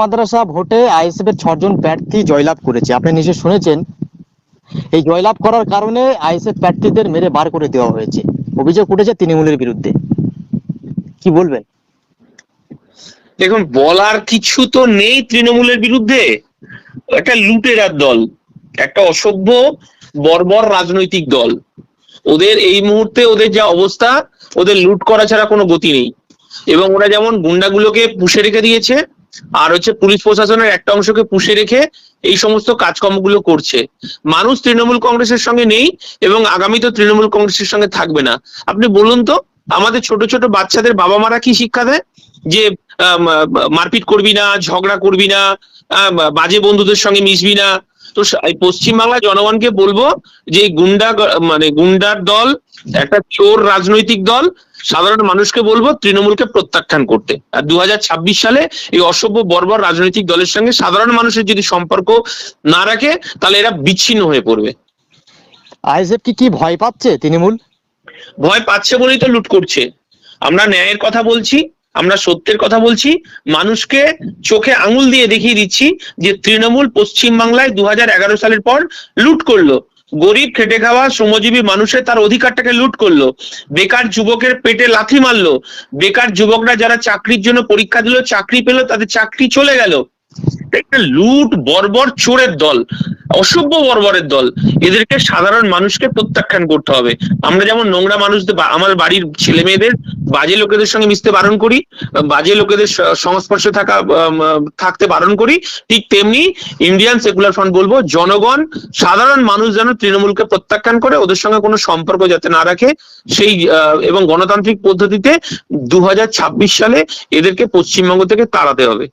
মাদ্রাসা ভোটে আইএসএফ এর 6 জন প্রার্থী জয়লাভ করেছে, আপনি নিশ্চয়ই শুনেছেন। এই জয়লাভ করার কারণে আইএসএফ প্রার্থীদের মেরে বার করে দেওয়া হয়েছে, অভিযোগ উঠেছে তৃণমূলের বিরুদ্ধে। কি বলবেন? দেখুন, বলার কিছু তো নেই তৃণমূলের বিরুদ্ধে। একটা লুটেরার দল, একটা অসভ্য বর্বর রাজনৈতিক দল। ওদের এই মুহূর্তে ওদের যা অবস্থা, ওদের লুট করা ছাড়া কোনো গতি নেই। এবং ওরা যেমন গুন্ডাগুলোকে পুষে রেখে দিয়েছে, আর হচ্ছে পুলিশ প্রশাসনের একটা অংশকে পুষে রেখে এই সমস্ত কাজকর্মগুলো করছে। মানুষ তৃণমূল কংগ্রেসের সঙ্গে নেই এবং আগামী তো তৃণমূল কংগ্রেসের সঙ্গে থাকবে না। আপনি বলুন তো, আমাদের ছোট ছোট বাচ্চাদের বাবা মারা কি শিক্ষা দেয়? যে মারপিট করবি না, ঝগড়া করবি না, বাজে বন্ধুদের সঙ্গে মিশবি না। তো পশ্চিমবাংলার জনগণকে বলবো যে গুন্ডার দল, একটা চোর রাজনৈতিক দল, সাধারণ মানুষকে বলবো তৃণমূলকে প্রত্যাখ্যান করতে। আর 2026 সালে এই অসভ্য বর্বর রাজনৈতিক দলের সঙ্গে সাধারণ মানুষের যদি সম্পর্ক না রাখে, তাহলে এরা বিচ্ছিন্ন হয়ে পড়বে। আইএসএফ কি ভয় পাচ্ছে তৃণমূল? ভয় পাচ্ছে বলেই তো লুট করছে। আমরা ন্যায়ের কথা বলছি, আমরা সত্যের কথা বলছি, মানুষকে চোখে আঙুল দিয়ে দেখিয়ে দিচ্ছি যে তৃণমূল পশ্চিমবাংলায় 2011 সালের পর লুট করলো। গরিব খেটে খাওয়া শ্রমজীবী মানুষের তার অধিকারটাকে লুট করলো। বেকার যুবকের পেটে লাথি মারলো। বেকার যুবকরা যারা চাকরির জন্য পরীক্ষা দিল, চাকরি পেল, তাদের চাকরি চলে গেল। একটা লুট বর্বর চোরের দল, অসভ্য বর্বরের দল। এদেরকে সাধারণ মানুষকে প্রত্যাখ্যান করতে হবে। আমরা যেমন নোংরা মানুষদের, আমার বাড়ির ছেলে মেয়েদের বাজে লোকেদের সঙ্গে মিশতে বারণ করি, বাজে লোকেদের সংস্পর্শে থাকতে বারণ করি, ঠিক তেমনি ইন্ডিয়ান সেকুলার ফ্রন্ট বলবো জনগণ, সাধারণ মানুষ যেন তৃণমূলকে প্রত্যাখ্যান করে, ওদের সঙ্গে কোনো সম্পর্ক যাতে না রাখে, সেই এবং গণতান্ত্রিক পদ্ধতিতে 2026 সালে এদেরকে পশ্চিমবঙ্গ থেকে তাড়াতে হবে।